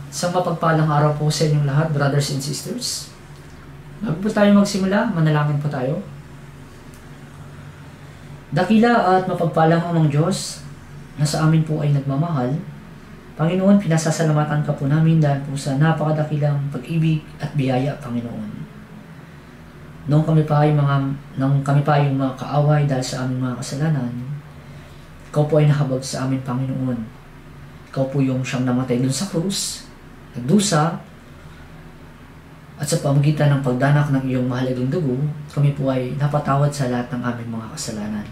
Sa mapagpalang araw po sa inyong lahat, brothers and sisters. Bago po tayo magsimula, manalangin po tayo. Dakila at mapagpalang Amang Diyos na sa amin po ay nagmamahal. Panginoon, pinasasalamatan ka po namin dahil po sa napakadakilang pag-ibig at biyaya, Panginoon. Nung kami pa yung mga kaaway dahil sa aming mga kasalanan, ikaw po ay nahabag sa amin, Panginoon. Ikaw po yung siyang namatay dun sa krus, nagdusa, at sa pamagitan ng pagdanak ng iyong mahalagang dugo, kami po ay napatawad sa lahat ng aming mga kasalanan.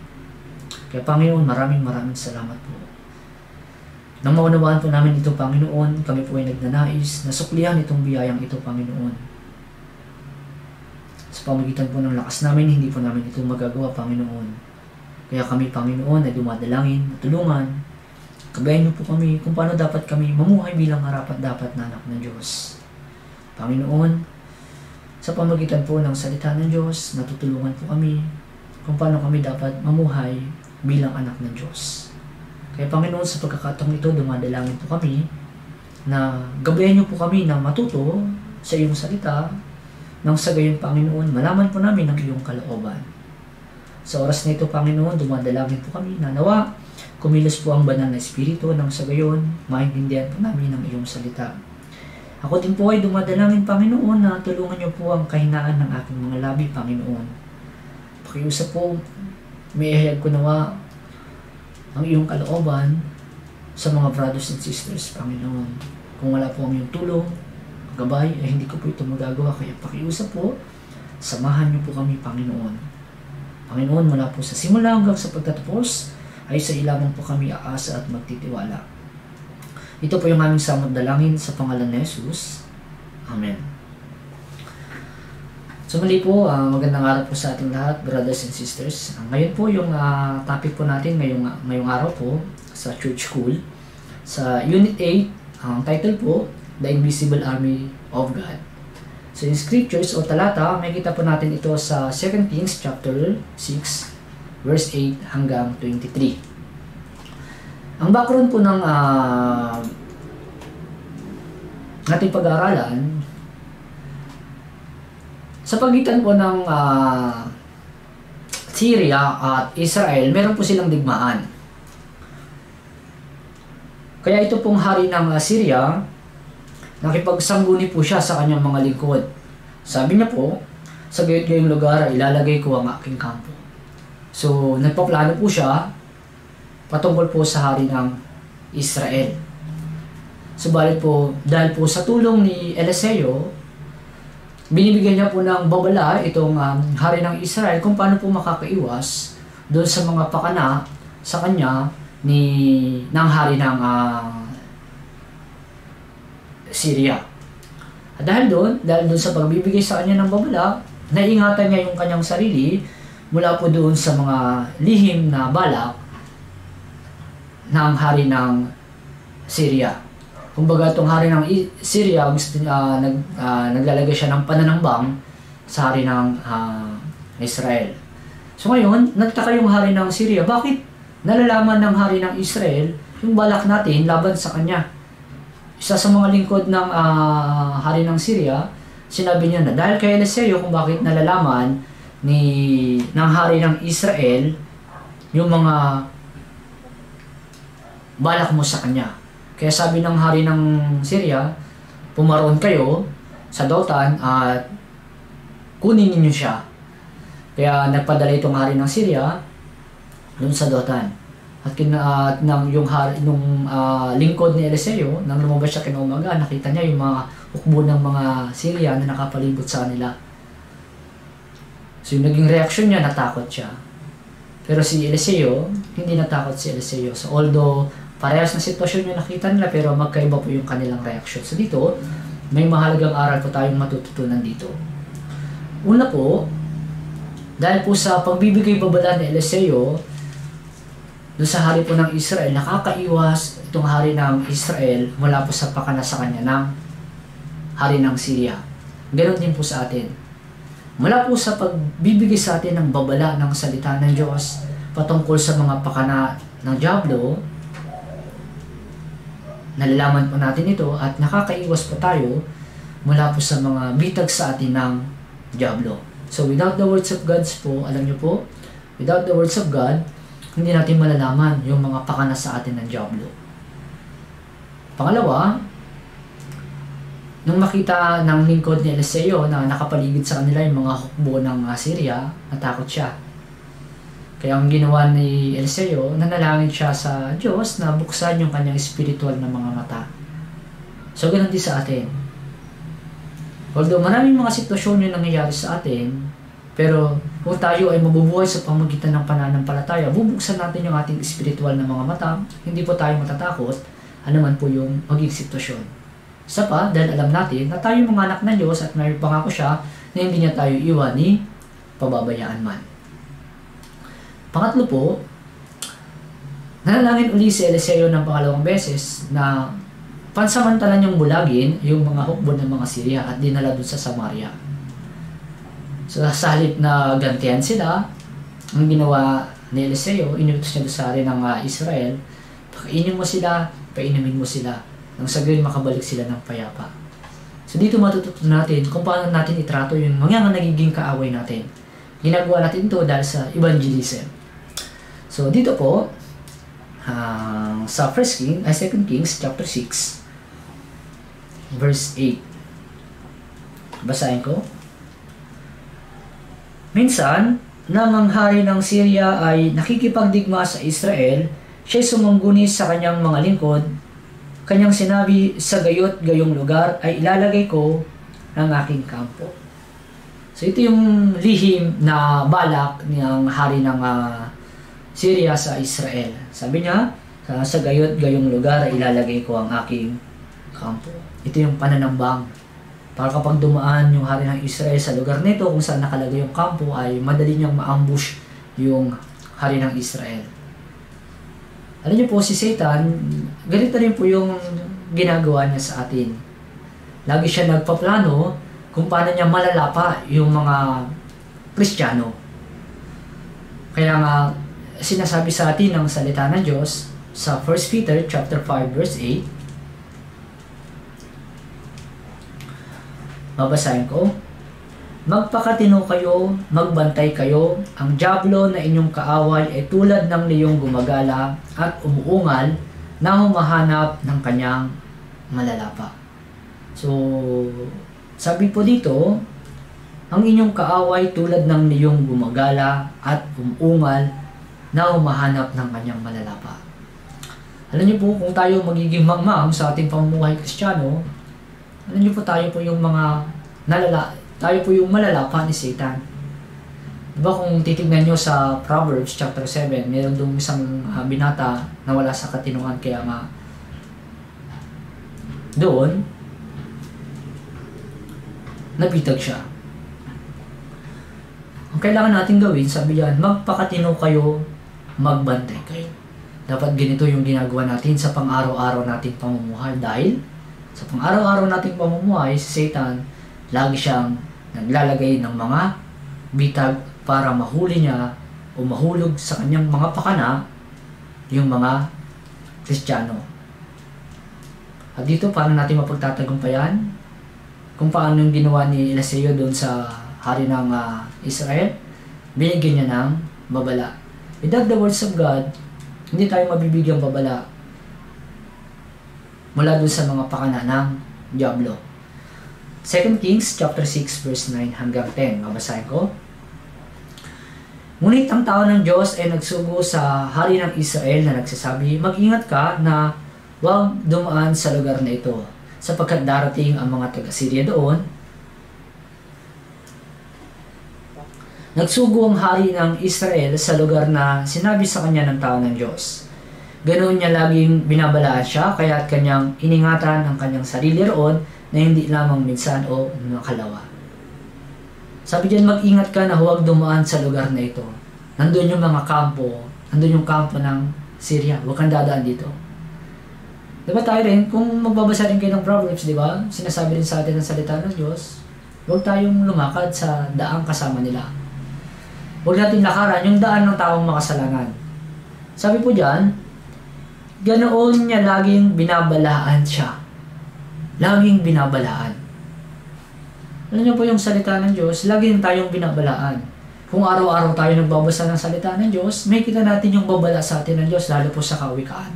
Kaya Panginoon, maraming salamat po. Nang maunawaan po namin ito, Panginoon, kami po ay nagnanais na suklihan itong biyayang ito, Panginoon. Sa pamagitan po ng lakas namin, hindi po namin ito magagawa, Panginoon. Kaya kami, Panginoon, ay dumadalangin, tulungan, gabayan niyo po kami kung paano dapat kami mamuhay bilang karapat-dapat na anak ng Diyos. Panginoon, sa pamagitan po ng salita ng Diyos, natutulungan po kami kung paano kami dapat mamuhay bilang anak ng Diyos. Kaya Panginoon, sa pagkakataong ito, dumadalangin po kami na gabayan niyo po kami na matuto sa iyong salita nang sa gayon, Panginoon, malaman po namin ang iyong kalooban. Sa oras na ito, Panginoon, dumadalangin po kami na nawa kumilos po ang banal na Espiritu nang sa gayon, maintindihan po namin ang iyong salita. Ako din po ay dumadalangin, Panginoon, na tulungan niyo po ang kahinaan ng aking mga labi, Panginoon. Pakiusap po, may ihayag ko nawa ang iyong kalooban sa mga brothers and sisters, Panginoon. Kung wala po ang iyong tulong, gabay, ay hindi ko po ito magagawa. Kaya pakiusap po, samahan niyo po kami, Panginoon. Panginoon, mula po sa simula hanggang sa pagtatapos, ay sa ilamang po kami aasa at magtitiwala. Ito po yung aming samot dalangin sa pangalan ni Jesus. Amen. So muli po, magandang araw po sa ating lahat, brothers and sisters. Ngayon po yung topic po natin ngayong araw po sa Church School. Sa Unit 8, ang title po, The Invisible Army of God. So in scriptures o talata, makikita po natin ito sa 2 Kings chapter 6, verse 8 hanggang 23. Ang background po ng ating pag-aaralan, sa pagitan po ng Syria at Israel, meron po silang digmaan. Kaya ito pong hari ng Syria, nakipagsangguni po siya sa kanyang mga lingkod. Sabi niya po, sa gayong lugar ilalagay ko ang aking kampo. So, nagpaplano po siya patungkol po sa hari ng Israel. Subalit po, dahil po sa tulong ni Eliseo, binibigyan niya po ng babala itong hari ng Israel kung paano po makakaiwas doon sa mga pakana sa kanya ng hari ng Syria. At dahil doon sa pagbibigay sa kanya ng babala, naingatan niya yung kanyang sarili mula po doon sa mga lihim na balak ng hari ng Syria. Kumbaga itong hari ng Syria, naglalagay siya ng pananambang sa hari ng Israel. So ngayon, nagtaka yung hari ng Syria, bakit nalalaman ng hari ng Israel yung balak natin laban sa kanya? Isa sa mga lingkod ng hari ng Syria, sinabi niya na dahil kay Eliseo kung bakit nalalaman ng hari ng Israel yung mga balak mo sa kanya. Kaya sabi ng hari ng Syria, pumaroon kayo sa Dotan at kunin ninyo siya. Kaya nagpadala itong hari ng Syria doon sa Dotan. At yung lingkod ni Eliseo, nang lumabas siya kinaumaga, nakita niya yung mga hukbo ng mga Syria na nakapalibot sa kanila. So yung naging reaksyon niya, natakot siya. Pero si Eliseo, hindi natakot si Eliseo. So although parehas na sitwasyon yung nakita nila, pero magkaiba po yung kanilang reaksyon. So dito, may mahalagang aral po tayong matututunan dito. Una po, dahil po sa pagbibigay babala ni Eliseo doon sa hari po ng Israel, nakakaiwas itong hari ng Israel mula po sa pakana sa kanya ng hari ng Syria. Ganon din po sa atin. Mula po sa pagbibigay sa atin ng babala ng salita ng Diyos patungkol sa mga pakana ng Diablo, nalalaman po natin ito at nakakaiwas po tayo mula po sa mga bitag sa atin ng diablo. So without the words of God po, alam niyo po, without the words of God, hindi natin malalaman yung mga pakana sa atin ng diablo. Pangalawa, nung makita ng lingkod ni Eliseo na nakapaligid sa kanila yung mga hukbo ng Syria, natakot siya. Kaya ang ginawa ni Eliseo, nanalangin siya sa Diyos na buksan yung kanyang spiritual na mga mata. So, ganun din sa atin. Although maraming mga sitwasyon yung nangyayari sa atin, pero kung tayo ay mabubuhay sa pamamagitan ng pananampalataya, bubuksan natin yung ating spiritual na mga mata, hindi po tayo matatakot, anuman po yung maging sitwasyon. Isa pa, dahil alam natin na tayo mga anak ng Diyos at may pangako siya na hindi niya tayo iwan ni pababayaan man. Pangatlo po, nanalangin uli si Eliseo ng pangalawang beses na pansamantalan niyang bulagin yung mga hukbo ng mga Syria at dinala doon sa Samaria. So sa halip na gantihan sila, ang ginawa ni Eliseo, inutos niya doon sa hari ng Israel, pakainin mo sila, painumin mo sila, nang sa gayon makabalik sila ng payapa. So dito matututunan natin kung paano natin itrato yung mga nagiging kaaway natin. Ginagawa natin ito dahil sa evangelism. So dito po, sa 2 Kings chapter 6, verse 8. Basahin ko. Minsan, nang ang hari ng Syria ay nakikipagdigma sa Israel, siya'y sumangguni sa kanyang mga lingkod. Kanyang sinabi, sa gayot gayong lugar ay ilalagay ko ang aking kampo. So ito yung lihim na balak ng hari ng Syria sa Israel. Sabi niya, sa gayot gayong lugar ay ilalagay ko ang aking kampo. Ito yung pananambang. Para kapag dumaan yung hari ng Israel sa lugar nito kung saan nakalagay yung kampo ay madali niyang ma-ambush yung hari ng Israel. Alam niyo po si Satan, ganito rin po yung ginagawa niya sa atin. Lagi siya nagpaplano kung paano niya malalapa yung mga Kristiyano. Kaya nga sinasabi sa atin ng salita ng Diyos sa 1 Peter chapter 5 verse 8. Babasahin ko. Magpakatino kayo, magbantay kayo, ang diablo na inyong kaaway ay tulad ng leyong gumagala at umuungal na humahanap ng kanyang malalapa. So, sabi po dito, ang inyong kaaway tulad ng leyong gumagala at umuungal na humahanap ng kanyang malalapa. Alam niyo po, kung tayo magiging mangmang sa ating pamumuhay Kristiyano, alam niyo po tayo po yung mga tayo po yung malalapa ni Satan. Diba kung titignan nyo sa Proverbs chapter 7, meron doon isang binata na wala sa katinuan, kaya nga doon nabitag siya. Ang kailangan natin gawin, sabi yan, magpakatino kayo, magbantay kayo. Dapat ganito yung ginagawa natin sa pang-araw-araw nating pamumuhay dahil sa pang-araw-araw nating pamumuhay, si Satan, lagi siyang naglalagay ng mga bitag para mahuli niya o mahulog sa kanyang mga pakana yung mga Kristiyano. At dito, paano natin mapagtatagumpayan? Kung paano yung ginawa ni Eliseo doon sa hari ng Israel, binigyan niya ng babala. Without the words of God, hindi tayo mabibigyang babala mula doon sa mga pakana ng diablo. 2 Kings chapter 6 verse 9 hanggang 10. Babasahin ko. Ngunit ang tao ng Diyos ay nagsugo sa hari ng Israel na nagsasabi, mag-ingat ka na huwag dumaan sa lugar na ito, sapagkat darating ang mga taga-Syria doon. Nagsugo ang hari ng Israel sa lugar na sinabi sa kanya ng tao ng Diyos. Ganoon niya laging binabalaan siya, kaya't kanyang iningatan ang kanyang sarili roon na hindi lamang minsan o nakalawa. Sabi diyan, mag-ingat ka na huwag dumaan sa lugar na ito. Nandun yung mga kampo, nandun yung kampo ng Syria, huwag kang dadaan dito. Diba tayo rin, kung magbabasa rin kayo ng Proverbs, diba, sinasabi rin sa atin ng salita ng Diyos, huwag tayong lumakad sa daang kasama nila. Huwag natin lakaran yung daan ng taong makasalanan. Sabi po diyan, ganoon niya laging binabalaan siya. Laging binabalaan. Alam niyo po yung salita ng Diyos, laging tayong binabalaan. Kung araw-araw tayo nagbabasa ng salita ng Diyos, may kita natin yung babala sa atin ng Diyos, lalo po sa kawikaan.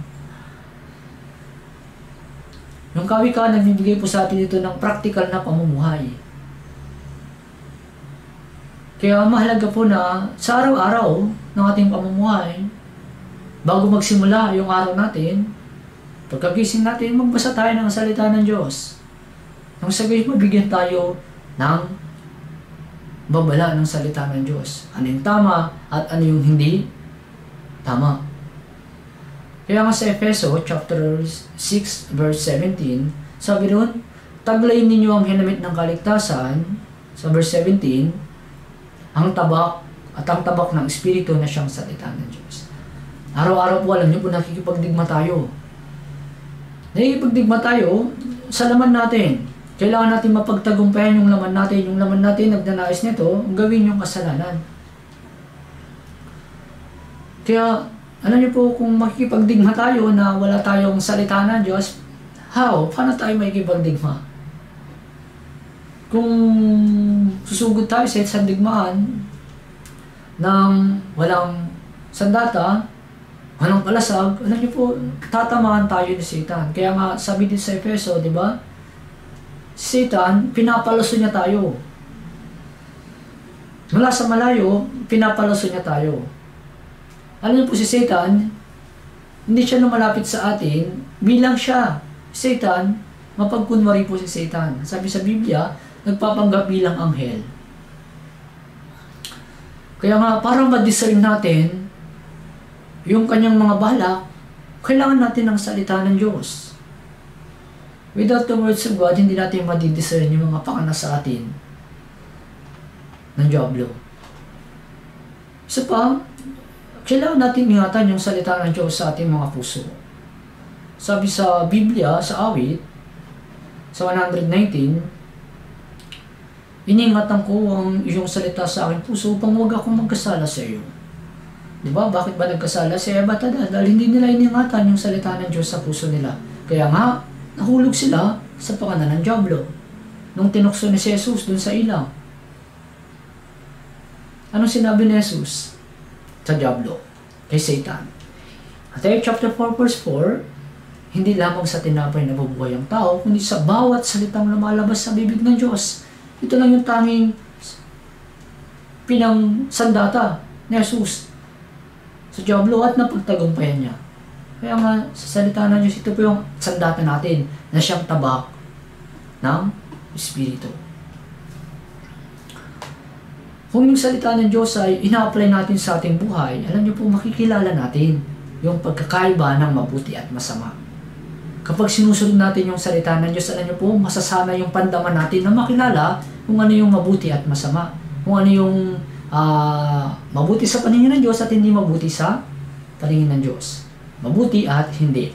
Yung kawikaan, nagbibigay po sa atin ito ng practical na pamumuhay. Kaya mahalaga po na sa araw-araw ng ating pamumuhay, bago magsimula yung araw natin, pagkagising natin, magbasa tayo ng salita ng Diyos. Nang sabihin, mabigyan tayo ng babala ng salita ng Diyos. Ano yung tama at ano yung hindi tama. Kaya nga sa Efeso chapter 6 verse 17, sabi doon, taglayin ninyo ang hinamit ng kaligtasan, sa verse 17, ang tabak at ang tabak ng Espiritu na siyang salita ng Diyos. Araw-araw po, alam niyo po, nakikipagdigma tayo. Nakikipagdigma tayo sa laman natin. Kailangan natin mapagtagumpayan yung laman natin. Yung laman natin, nagnanais nito, gawin yung kasalanan. Kaya, alam niyo po, kung makikipagdigma tayo na wala tayong salita ng Diyos, how? Paano tayo makikipagdigma? Kung susugod tayo sa isang digmaan ng walang sandata, walang palasag, alam niyo po, tatamaan tayo ni Satan. Kaya nga, sabi din sa Efeso, di ba? Satan, pinapalaso niya tayo. Mula sa malayo, pinapalaso niya tayo. Alam niyo po si Satan, hindi siya lumalapit sa atin bilang siya. Satan, mapagkunwari po si Satan. Sabi sa Biblia, nagpapanggap bilang anghel. Kaya nga, para ma-discern natin yung kanyang mga balak, kailangan natin ng salita ng Diyos. Without the words of God, hindi natin madidiscern yung mga pakana sa atin ng Diablo. Isa pa, kailangan natin ingatan yung salita ng Diyos sa ating mga puso. Sabi sa Biblia, sa awit, sa 119, iningatan ko ang iyong salita sa aking puso upang huwag akong magkasala sa iyo. Diba? Bakit ba nagkasala si Eva at Adan? Dahil hindi nila iningatan yung salita ng Diyos sa puso nila. Kaya nga, nahulog sila sa pakanan ng Diablo nung tinukso ni Jesus dun sa ilaw. Anong sinabi ni Jesus sa Diablo? Kay Satan. Matthew chapter 4 verse 4, hindi lamang sa tinapay na nabubuhay ang tao, kundi sa bawat salitang lumalabas sa bibig ng Diyos. Ito lang yung tanging pinang sandata ni Jesus sa Diablo at napagtagumpayan niya. Kaya nga, sa salita ng Diyos, ito po yung sandata natin na siyang tabak ng Espiritu. Kung yung salita ng Diyos ay ina-apply natin sa ating buhay, alam niyo po, makikilala natin yung pagkakaiba ng mabuti at masama. Kapag sinusunod natin yung salita ng Diyos, alam niyo po, masasana yung pandaman natin na makilala kung ano yung mabuti at masama. Kung ano yung mabuti sa paningin ng Diyos at hindi mabuti sa paningin ng Diyos. Mabuti at hindi.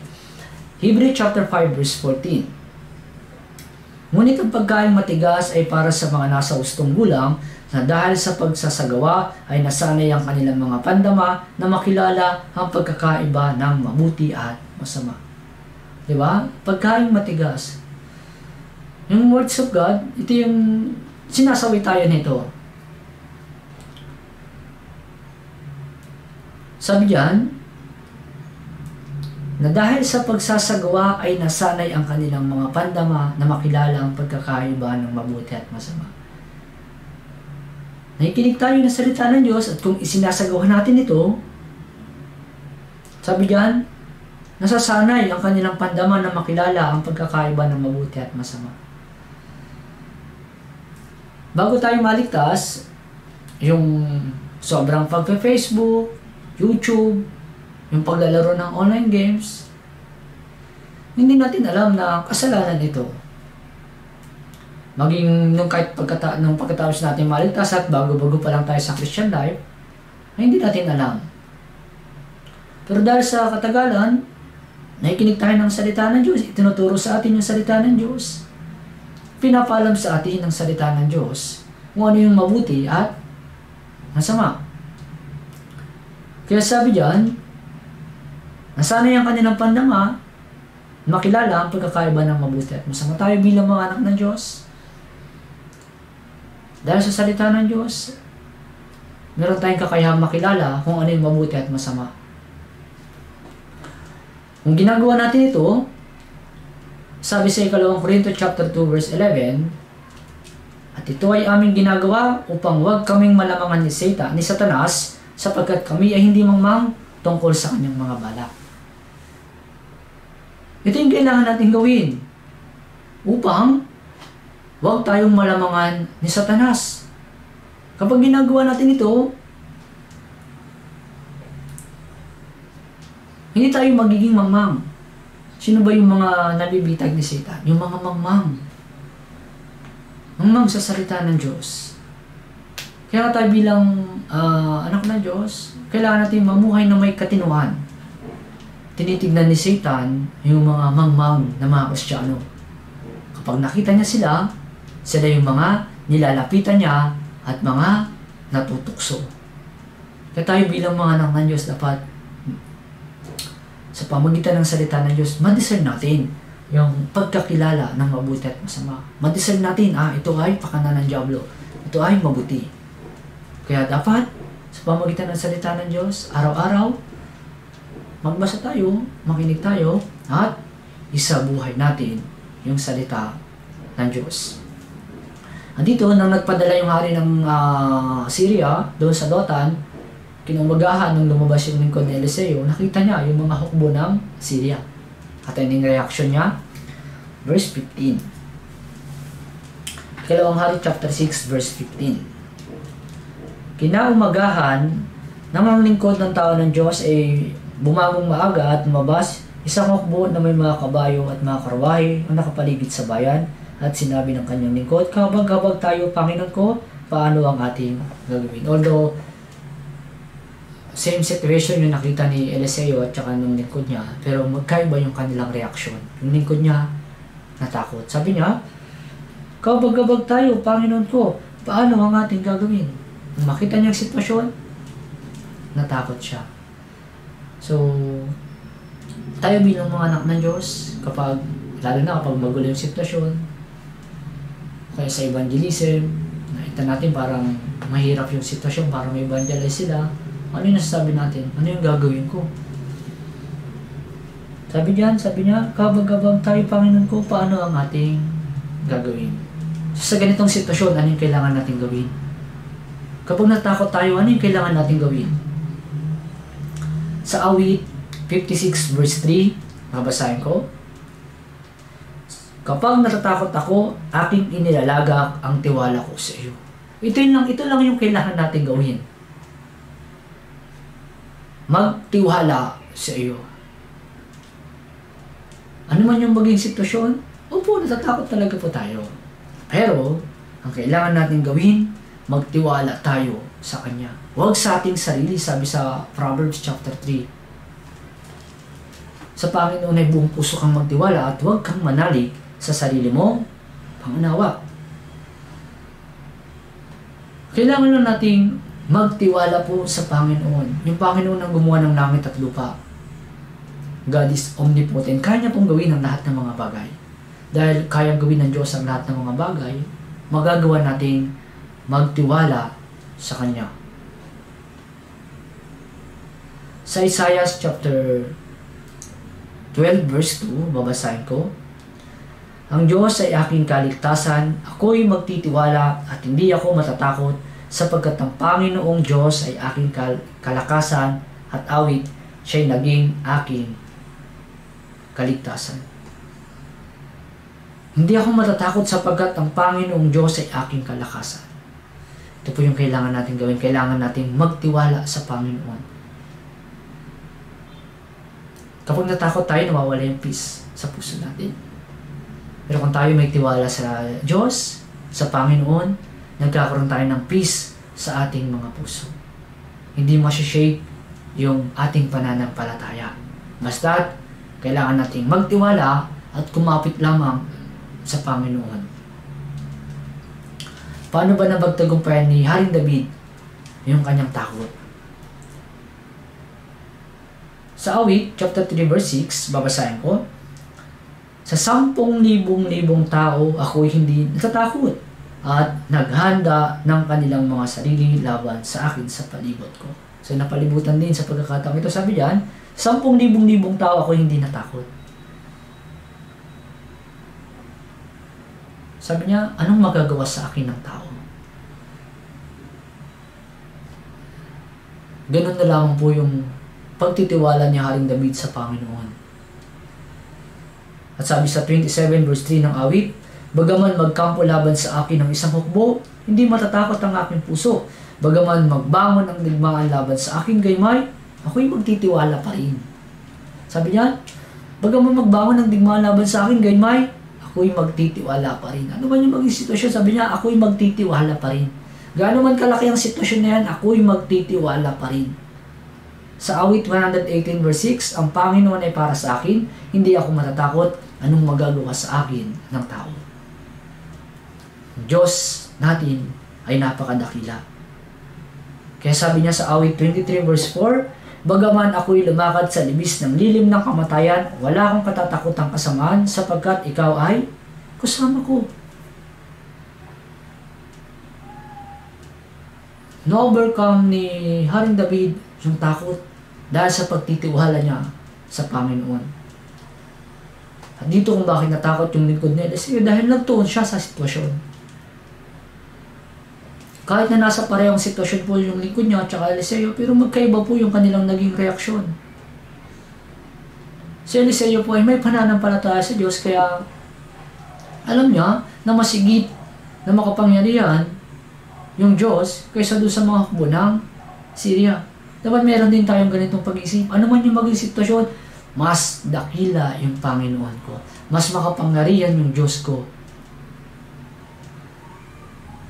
Hebrews chapter 5 verse 14. Ngunit ang pagkain matigas ay para sa mga nasa ustong gulang na dahil sa pagsasagawa ay nasanay ang kanilang mga pandama na makilala ang pagkakaiba ng mabuti at masama. Diba? Pagkain matigas. Yung words of God, ito yung sinasawi tayo nito. Sabi diyan, na dahil sa pagsasagawa ay nasanay ang kanilang mga pandama na makilala ang pagkakaiba ng mabuti at masama. Nakikinig tayo ng salita ng Diyos at kung isinasagawa natin ito, sabi diyan, nasasanay ang kanilang pandama na makilala ang pagkakaiba ng mabuti at masama. Bago tayo maligtas, yung sobrang pagpe-Facebook, YouTube, yung paglalaro ng online games, hindi natin alam na kasalanan ito. Maging nung pagkatapos natin maligtas at bago-bago pa lang tayo sa Christian life, ay hindi natin alam. Pero dahil sa katagalan, nakikinig tayo ng salita ng Diyos, itinuturo sa atin yung salita ng Diyos, pinapaalam sa atin ng salita ng Diyos kung ano yung mabuti at masama. Kaya sabi diyan, Nasanay ang kanilang pandama, makilala ang pagkakaiba ng mabuti at masama. Tayo bilang mga anak ng Diyos, dahil sa salita ng Diyos, meron tayong kakayahang makilala kung ano yung mabuti at masama. Kung ginagawa natin ito, sabi sa 2 Corinto chapter 2 verse 11, at ito ay aming ginagawa upang huwag kaming malamangan ni Satanas, sapagkat kami ay hindi mangmang tungkol sa kanyang mga balak. Ito yung kailangan natin gawin upang huwag tayong malamangan ni Satanas. Kapag ginagawa natin ito, hindi tayo magiging mangmang. Sino ba yung mga nabibitag ni Satan? Yung mga mangmang. Mangmang sa salita ng Diyos. Kaya tayo bilang anak ng Diyos, kailangan natin mamuhay na may katinuan. Tinitignan ni Satan yung mga mangmang na mga Kristiyano. Kapag nakita niya sila yung mga nilalapitan niya at mga natutukso. Kaya tayo bilang mga anak ng Diyos dapat sa pamagitan ng salita ng Diyos, ma-discern natin yung pagkakilala ng mabuti at masama. Ma-discern natin, ito ay pakana ng Diablo. Ito ay mabuti. Kaya dapat, sa pamagitan ng salita ng Diyos, araw-araw, magbasa tayo, makinig tayo, at isabuhay natin yung salita ng Diyos. Andito, nang nagpadala yung hari ng Syria, doon sa Dotan, kinumagahan nung lumabas yung lingkod ni Eliseo, nakita niya yung mga hukbo ng Syria. At ano yung reaction niya? Verse 15. Ikalawang Hari chapter 6 verse 15. Kinaumagahan, nang ang lingkod ng tao ng Diyos ay bumagong maaga at lumabas, isang hukbo na may mga kabayo at mga karwahe ang nakapaligid sa bayan, at sinabi ng kanyang lingkod, kabag-kabag tayo, Panginoon ko, paano ang ating gagawin? Although, same situation yung nakita ni Eliseo at saka nung lingkod niya, pero magkaiba yung kanilang reaksyon. Yung lingkod niya, natakot. Sabi niya, kabag-kabag tayo, Panginoon ko, paano ang ating gagawin? Nung makita niya yung sitwasyon, natakot siya. So, tayo bilang mga anak ng Diyos, lalo na kapag magulo yung sitwasyon, kaya sa evangelism, nakita natin parang mahirap yung sitwasyon para may evangelize sila. Ano yung nasasabi natin? Ano yung gagawin ko? Sabi niya, kabag-kabag tayo, Panginoon ko, paano ang ating gagawin? So, sa ganitong sitwasyon, ano yung kailangan natin gawin? Kapag natakot tayo, ano yung kailangan natin gawin? Sa Awit 56 verse 3, mabasahin ko, kapag natatakot ako, aking inilalaga ang tiwala ko sa iyo. Ito lang yung kailangan natin gawin. Magtiwala sa iyo. Ano man yung maging sitwasyon, opo, natatakot talaga po tayo. Pero, ang kailangan natin gawin, magtiwala tayo sa Kanya. Huwag sa ating sarili, sabi sa Proverbs chapter 3. Sa Panginoon ay buong puso kang magtiwala at huwag kang manalig sa sarili mo, pangunawa. Kailangan lang nating magtiwala po sa Panginoon. Yung Panginoon ang gumawa ng langit at lupa. God is omnipotent. Kaya niya pong gawin ang lahat ng mga bagay. Dahil kaya gawin ng Diyos ang lahat ng mga bagay, magagawa nating magtiwala sa Kanya. Sa Isaiah chapter 12 verse 2, babasahin ko, ang Diyos ay aking kaligtasan, ako'y magtitiwala at hindi ako matatakot, sapagkat ang Panginoong Diyos ay aking kalakasan at awit, siya'y naging aking kaligtasan. Hindi ako matatakot sapagkat ang Panginoong Diyos ay aking kalakasan. Ito po yung kailangan natin gawin. Kailangan natin magtiwala sa Panginoon. Kapag natakot tayo, nawawala yung peace sa puso natin. Pero kung tayo may tiwala sa Diyos, sa Panginoon, nagkakaroon tayo ng peace sa ating mga puso. Hindi masishake yung ating pananampalataya. Basta't, kailangan nating magtiwala at kumapit lamang sa Panginoon. Paano ba nabagtagumpayan ni Haring David yung kanyang takot? Sa Awit, chapter 3, verse 6, babasahin ko. Sa 10,000 tao, ako'y hindi natatakot at naghanda ng kanilang mga sarili laban sa akin sa palibot ko. So napalibutan din sa pagkakataong ito. Sabi diyan, 10,000 tao ako'y hindi natakot. Sabi niya, anong magagawa sa akin ng tao? Ganun na lamang po yung pagtitiwala ni Haring David sa Panginoon. At sabi sa 27 verse 3 ng Awit, bagaman magkampo laban sa akin ng isang hukbo, hindi matatakot ang aking puso. Bagaman magbangon ang digmaan laban sa akin gaymay, ako'y magtitiwala pa rin. Sabi niya, bagaman magbangon ang digmaan laban sa akin gaymay, ako'y magtitiwala pa rin. Ano man yung maging sitwasyon, sabi niya, ako'y magtitiwala pa rin. Gaano man kalaki ang sitwasyon na yan, ako'y magtitiwala pa rin. Sa Awit 118 verse 6, ang Panginoon ay para sa akin, hindi ako matatakot, anong magagawa sa akin ng tao. Diyos natin ay napakadakila. Kaya sabi niya sa Awit 23 verse 4, bagaman ako'y lumakad sa libis ng lilim ng kamatayan, wala akong katatakotang kasamaan sapagkat ikaw ay kasama ko. Na-overcome ni Haring David yung takot dahil sa pagtitiwala niya sa Panginoon. At dito kung bakit natakot yung lingkod ni Eliseo, dahil nagtuon siya sa sitwasyon. Kahit na nasa parehong sitwasyon po yung lingkod niya at saka Eliseo, pero magkaiba po yung kanilang naging reaksyon. Si Eliseo po ay may pananampalataya sa Diyos, kaya alam niya na masigit na makapangyarihan yung Diyos kaysa doon sa mga hukbo ng Syria. Dapat meron din tayong ganitong pag-isip. Ano man yung maging sitwasyon, mas dakila yung Panginoon ko. Mas makapangyarihan yung Diyos ko.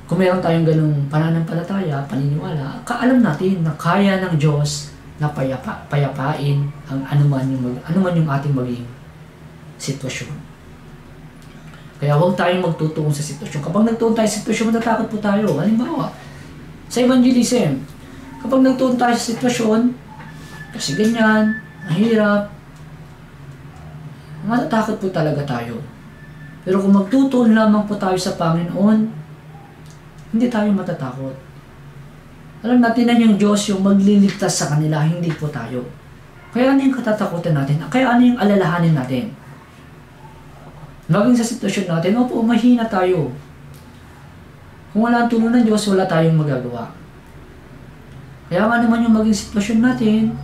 Kung meron tayong ganung pananampalataya, paniniwala, kaalam natin na kaya ng Diyos na payapain ang anuman yung ating maging sitwasyon. Kaya huwag tayong magtutuon sa sitwasyon. Kapag nagtuon tayo sa sitwasyon, matatakot po tayo. Halimbawa, sa evangelism, kapag nagtuon tayo sa sitwasyon, kasi ganyan, mahirap, matatakot po talaga tayo. Pero kung magtutuon lamang po tayo sa Panginoon, hindi tayo matatakot. Alam natin na yung Diyos yung magliligtas sa kanila, hindi po tayo. Kaya ano yung katatakutan natin? Kaya ano yung alalahanin natin? Maging sa sitwasyon natin, opo, mahina tayo. Kung wala ang tulong ng Diyos, wala tayong magagawa. Kaya nga naman yung maging sitwasyon natin,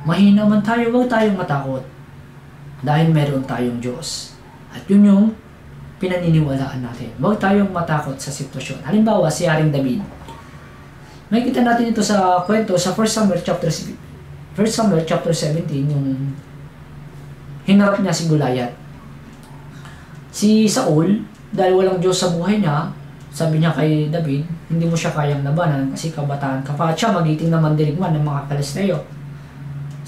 mahina man tayo, huwag tayong matakot. Dahil meron tayong Diyos. At yun yung pinaniniwalaan natin. Huwag tayong matakot sa sitwasyon. Halimbawa, si Haring David. May kita natin ito sa kwento sa 1 Samuel chapter 17, yung hinarap niya si Goliath. Si Saul, dahil walang Diyos sa buhay niya, sabi niya kay David, hindi mo siya kayang labanan kasi kabataan ka pa. At siya magiting na mandirigman ng mga Kalisteo.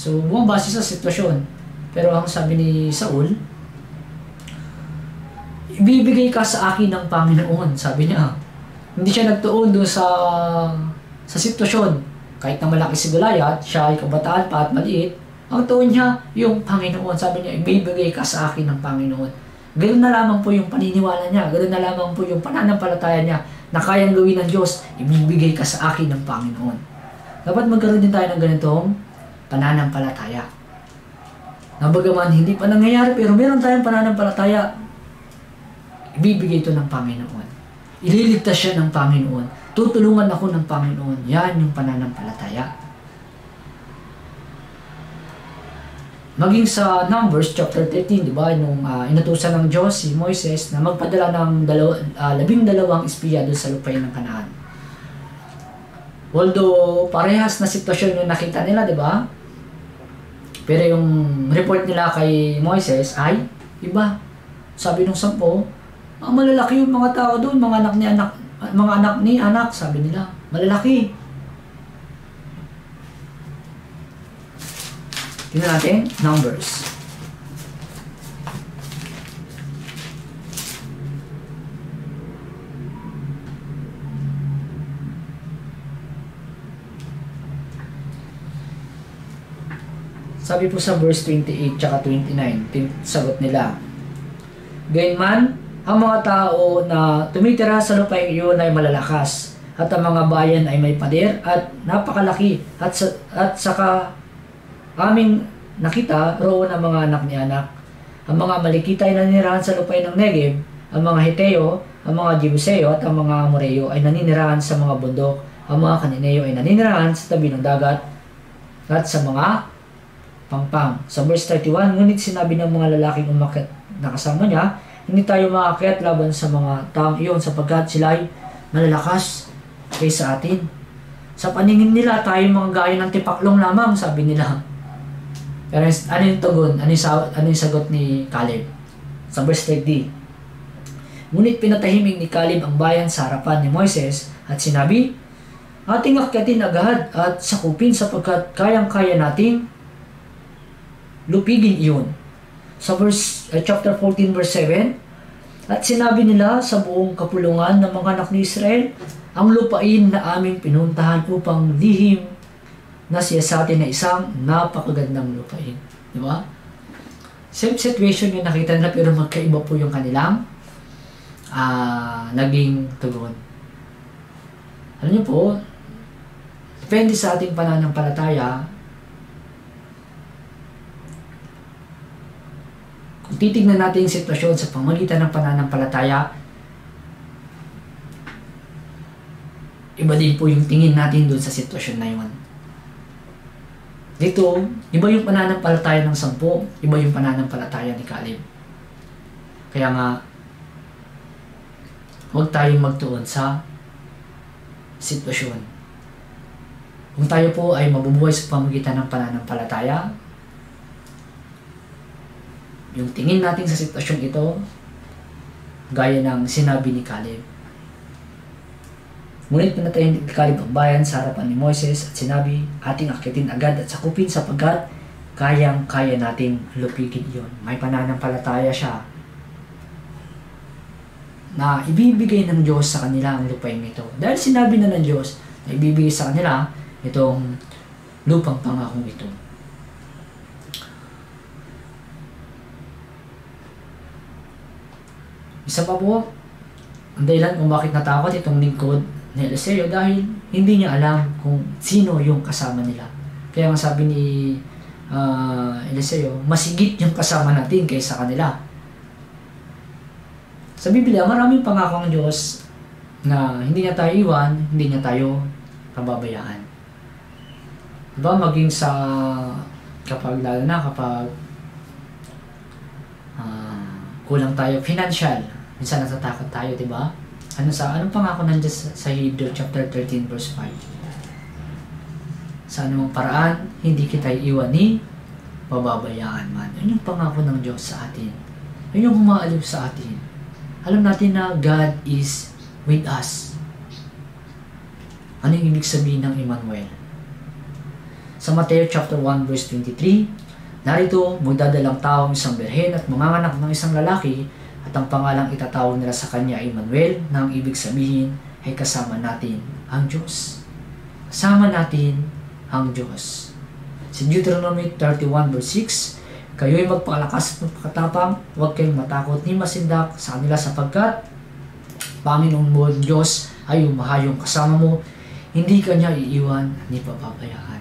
So, bumabase sa sitwasyon. Pero ang sabi ni Saul, ibibigay ka sa akin ng Panginoon, sabi niya. Hindi siya nagtuon doon sa sitwasyon. Kahit na malaki si Goliath, siya ay kabataan pa at maliit, ang tuon niya yung Panginoon. Sabi niya, ibibigay ka sa akin ng Panginoon. Ganoon na lamang po yung paniniwala niya, ganoon na lamang po yung pananampalataya niya na kayang gawin ng Diyos, ibibigay ka sa akin ng Panginoon. Dapat magkaroon din tayo ng ganitong pananampalataya. Na bagaman hindi pa nangyayari, pero meron tayong pananampalataya, ibibigay ito ng Panginoon. Ililigtas siya ng Panginoon. Tutulungan ako ng Panginoon. Yan yung pananampalataya. Maging sa Numbers chapter 13, di ba, nung inutusan ng Diyos si Moises na magpadala ng 12 espiya doon sa lupain ng Kanaan. Although parehas na sitwasyon yung nakita nila, di ba? Pero yung report nila kay Moises ay iba. Sabi nung 10, malalaki yung mga tao doon, mga anak ni anak, sabi nila, malalaki. Tingnan natin, Numbers. Sabi po sa verse 28 tsaka 29, sagot nila. Gayunman, ang mga tao na tumitira sa lupain iyon ay malalakas, at ang mga bayan ay may pader at napakalaki, at saka aming nakita roon ang mga anak ni anak. Ang mga Amalekita ay naninirahan sa lupain ng Negev, ang mga Heteo, ang mga Jebuseo at ang mga Amoreo ay naninirahan sa mga bundok, ang mga Kanineo ay naninirahan sa tabi ng dagat at sa mga pangpang. Sa verse 31, ngunit sinabi ng mga lalaking umakyat na kasama niya, hindi tayo maakyat laban sa mga taong iyon sapagkat sila ay malalakas kaysa atin. Sa paningin nila, tayo mga gaya ng tipaklong lamang, sabi nila. Pero ano yung tugon? Ano yung sagot ni Caleb? Sa verse 30, ngunit pinatahimik ni Caleb ang bayan sa harapan ni Moises at sinabi, ating akyatin agad at sakupin sapagkat kayang-kaya nating lupigin iyon. Sa chapter 14 verse 7, at sinabi nila sa buong kapulungan ng mga anak ni Israel, ang lupain na aming pinuntahan upang lihim na siya sa atin na isang napakagandang lupain. Di ba? Same situation yung nakita nila pero magkaiba po yung kanilang naging tugon. Alam niyo po, depende sa ating pananampalataya. Kung titignan natin yung sitwasyon sa pamagitan ng pananampalataya, iba din po yung tingin natin doon sa sitwasyon na yun. Dito, iba yung pananampalataya ng 10, iba yung pananampalataya ni Caleb. Kaya nga, huwag tayong magtuon sa sitwasyon. Kung tayo po ay mabubuhay sa pamagitan ng pananampalataya, yung tingin natin sa sitwasyong ito, gaya ng sinabi ni Caleb. Ngunit pinatayin ni Caleb ang bayan sa harapan ni Moises at sinabi, ating akyatin agad at sakupin sapagkat kayang-kaya nating lupigin iyon. May pananampalataya siya na ibibigay ng Diyos sa kanila ang lupain ito. Dahil sinabi na ng Diyos na ibibigay sa kanila itong lupang pangakong ito. Isa pa po, ang dahilan kung bakit natakot itong lingkod ni Eliseo dahil hindi niya alam kung sino yung kasama nila. Kaya nga sabi ni Eliseo, masigit yung kasama natin kaysa kanila. Sa Biblia, maraming pangako ng Diyos na hindi niya tayo iwan, hindi niya tayo pababayaan. Diba? Maging sa lalo na kapag kulang tayo financial, minsan natatakot tayo, di ba? Anong pangako ng Diyos sa Hebrew chapter 13 verse 5? Sa anumang paraan, hindi kita iiwan ni pababayaan man. Yun yung pangako ng Diyos sa atin. Yun yung humaalib sa atin. Alam natin na God is with us. Ano yung ibig sabihin ng Emmanuel? Sa Mateo chapter 1 verse 23, narito, magdadalang taong isang birhen at manganganak ng isang lalaki at ang pangalang itatawag nila sa kanya ay Emmanuel na ang ibig sabihin ay kasama natin ang Diyos. Kasama natin ang Diyos. Sa Deuteronomy 31 verse 6, kayo'y magpakalakas at magpakatapang, huwag kayong matakot ni masindak sa kanila sapagkat Panginoon mo Diyos ay umahayong kasama mo, hindi kanya iiwan ni pababayaan.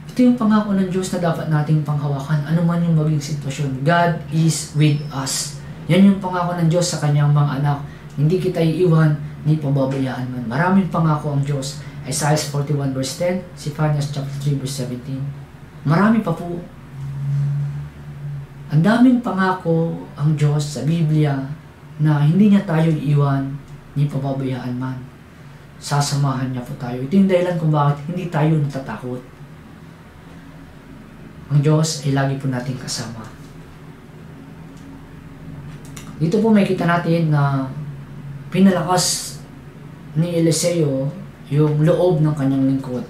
Ito yung pangako ng Diyos na dapat nating panghawakan anuman yung maging sitwasyon. God is with us. Yan yung pangako ng Diyos sa kanyang mga anak. Hindi kita iiwan, ni pababayaan man. Maraming pangako ang Diyos. Isaiah 41 verse 10, Zephaniah chapter 3 verse 17. Marami pa po. Ang daming pangako ang Diyos sa Biblia na hindi niya tayo iiwan, ni pababayaan man. Sasamahan niya po tayo. Ito yung dahilan kung bakit hindi tayo natatakot. Ang Diyos ay lagi po nating kasama. Dito po makikita natin na pinalakas ni Eliseo yung loob ng kanyang lingkod.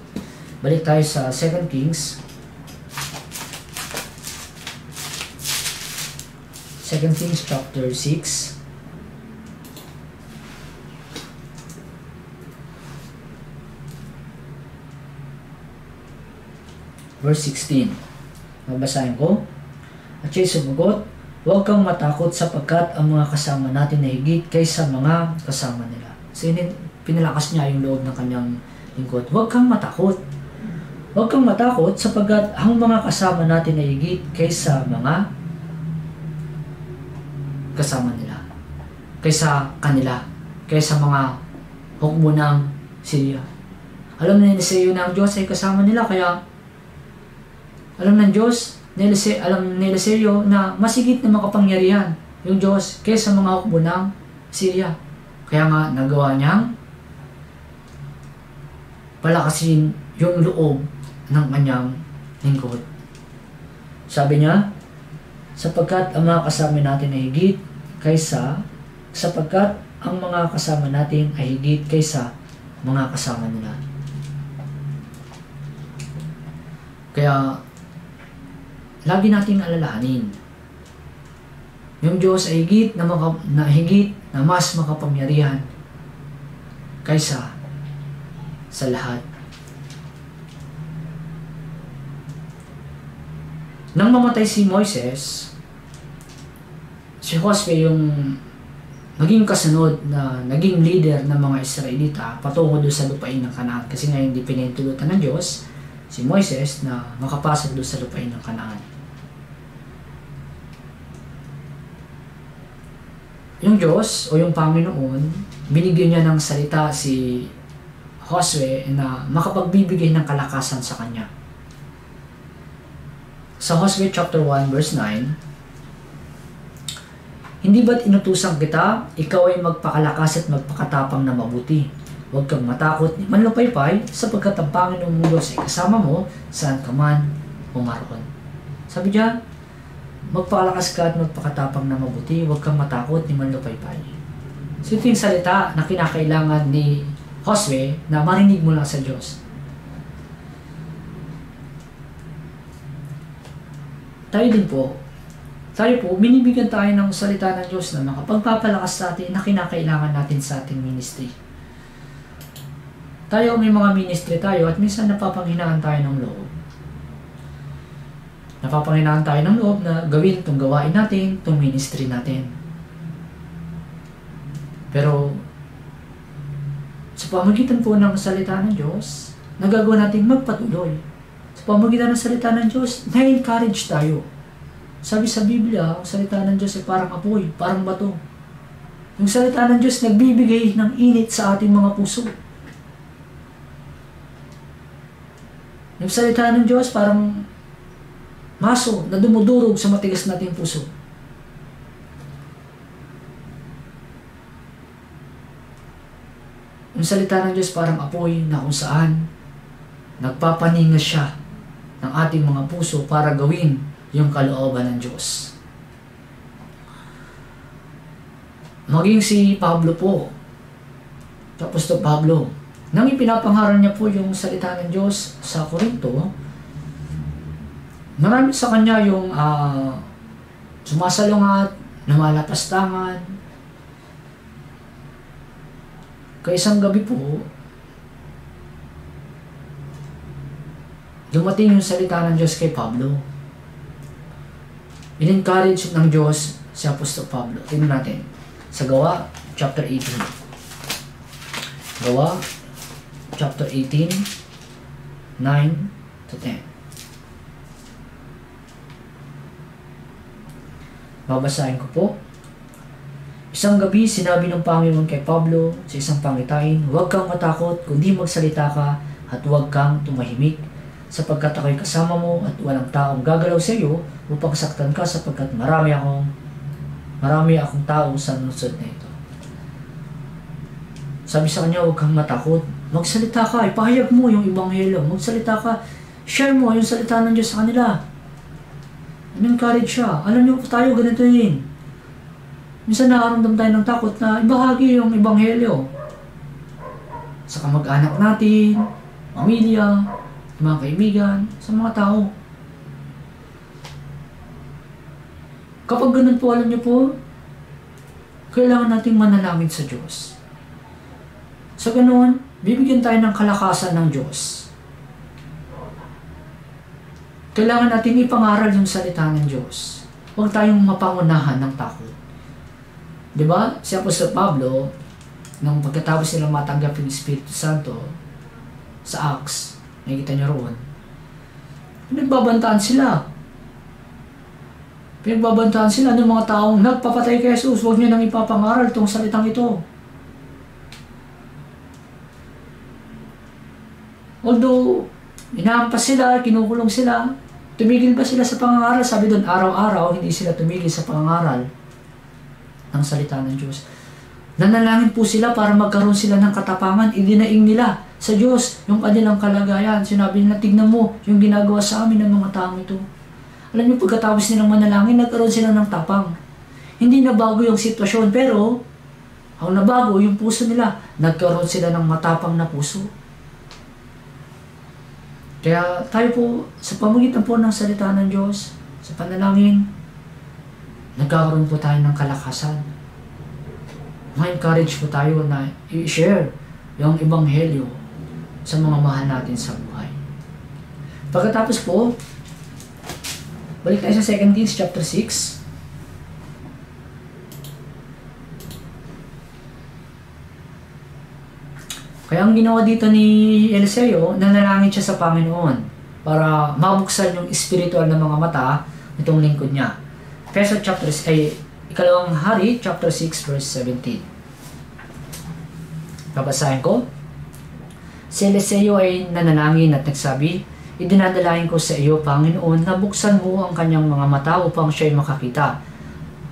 Balik tayo sa 2 Kings. 2 Kings chapter 6. verse 16. Mabasahin ko. At siya'y sumagot, huwag kang matakot sapagkat ang mga kasama natin ay higit kaysa mga kasama nila. So, pinalakas niya yung loob ng kanyang lingkod. Huwag kang matakot. Huwag kang matakot sapagkat ang mga kasama natin ay higit kaysa mga kasama nila. Kaysa kanila. Kaysa mga hukbo ng Syria. Alam na nila sa iyo na ang Diyos ay kasama nila, kaya alam ng Diyos, alam nila sa iyo na masigit na makapangyarihan yung Diyos kaysa mga hukbo ng Syria. Kaya nga nagawa niyang palakasin yung loob ng kanyang lingkod. Sabi niya, sapagkat ang mga kasama natin ay higit sapagkat ang mga kasama natin ay higit kaysa mga kasama nila. Kaya, lagi nating alalahanin, yung Diyos ay higit na mas makapangyarihan kaysa sa lahat. Nang mamatay si Moises, si Josue yung naging kasunod na naging leader ng mga Israelita patungo doon sa lupain ng Kanaan. Kasi nga hindi pinahintulutan ng Diyos si Moises na makapasok doon sa lupain ng Kanaan. Yung Diyos o yung Panginoon, binigyan niya ng salita si Josue na makapagbibigay ng kalakasan sa kanya. Sa Josue chapter 1 verse 9, hindi ba't inutusan kita, ikaw ay magpakalakas at magpakatapang na mabuti. Huwag kang matakot ni manlupaypay sapagkat ang Panginoong mong Diyos ay kasama mo saan ka man umaroon. Sabi diyan, magpakalakas ka at magpakatapang na mabuti, huwag kang matakot ni manlupaypay. So ito yung salita na kinakailangan ni Josue na marinig mo lang sa Diyos. Tayo po, binibigyan tayo ng salita ng Diyos na makapagpapalakas sa atin na kinakailangan natin sa ating ministry. Tayo, may mga ministry tayo at minsan napapanghinaan tayo ng loob. Napapanghinaan tayo ng loob na gawin itong gawain natin, itong ministry natin. Pero, sa pamagitan po ng salita ng Diyos, nagagawa natin magpatuloy. Sa pamagitan ng salita ng Diyos, na-encourage tayo. Sabi sa Biblia, ang salita ng Diyos ay parang apoy, parang bato. Yung salita ng Diyos nagbibigay ng init sa ating mga puso. Yung salita ng Diyos parang maso na dumudurog sa matigas nating puso. Yung salita ng Diyos parang apoy na kung saan nagpapaningas siya ng ating mga puso para gawin yung kalooban ng Diyos. Maging si Pablo po, Apostol Pablo, nang ipinapangaral niya po yung salita ng Diyos sa Corinto, marami sa kanya yung sumasalungat, namalapastangan. Kaya isang gabi po, dumating yung salita ng Diyos kay Pablo. In-encourage ng Diyos si Apostol Pablo. Tingnan natin. Sa Gawa, chapter 18. Gawa, chapter 18, 9 to 10. Babasahin ko po. Isang gabi, sinabi ng Panginoon kay Pablo sa isang pangitain, huwag kang matakot, kundi magsalita ka at huwag kang tumahimik, sapagkat ako'y kasama mo at walang taong gagalaw sa iyo upang saktan ka sapagkat marami akong tao sa lungsod na ito. Sabi sa kanya, huwag kang matakot. Magsalita ka, ipahayag mo yung Ebanghelyo. Magsalita ka, share mo yung salita ng Diyos sa kanila. In-encourage siya. Alam niyo, tayo ganito yun. Minsan nakaramdam tayo ng takot na ibahagi yung Ebanghelyo sa kamag-anak natin, pamilya, mga kaibigan, sa mga tao. Kapag ganun po, alam niyo po, kailangan nating manalangin sa Diyos. Sa ganun, bibigyan tayo ng kalakasan ng Diyos. kailangan natin ipangaral yung salita ng Diyos. Huwag tayong mapangunahan ng takot. Diba? Si Apostol Pablo, nung pagkatapos nilang matanggap yung Espiritu Santo sa Acts, nakikita niyo roon, pinagbabantaan sila. Pinagbabantaan sila ng mga taong nagpapatay kay Jesus. Huwag niyo nang ipapangaral itong salitang ito. Although, inahampas sila, kinukulong sila, tumigil ba sila sa pangangaral? Sabi doon, araw-araw, hindi sila tumigil sa pangangaral ng salita ng Diyos. Nanalangin po sila para magkaroon sila ng katapangan. Idinaing nila sa Diyos yung kanilang kalagayan. Sinabi nila, tignan mo yung ginagawa sa amin ng mga taong ito. Alam niyo, pagkatapos nilang manalangin, nagkaroon sila ng tapang. Hindi na bago yung sitwasyon, pero ang nabago yung puso nila. Nagkaroon sila ng matapang na puso. Kaya tayo po, sa pamagitan po ng salita ng Diyos, sa panalangin, nagkakaroon po tayo ng kalakasan. Ma-encourage po tayo na i-share yung Ebanghelyo sa mga mahal natin sa buhay. Pagkatapos po, balik tayo sa 2 Kings chapter 6. Kaya ang ginawa dito ni Eliseo, nanalangin siya sa Panginoon para mabuksan yung spiritual na mga mata nitong lingkod niya. Kaya sa chapter, ikalawang hari, chapter 6, verse 17. Babasahin ko. Si Eliseo ay nanalangin at nagsabi, idinadalain ko sa iyo, Panginoon, na buksan mo ang kanyang mga mata upang siya'y makakita.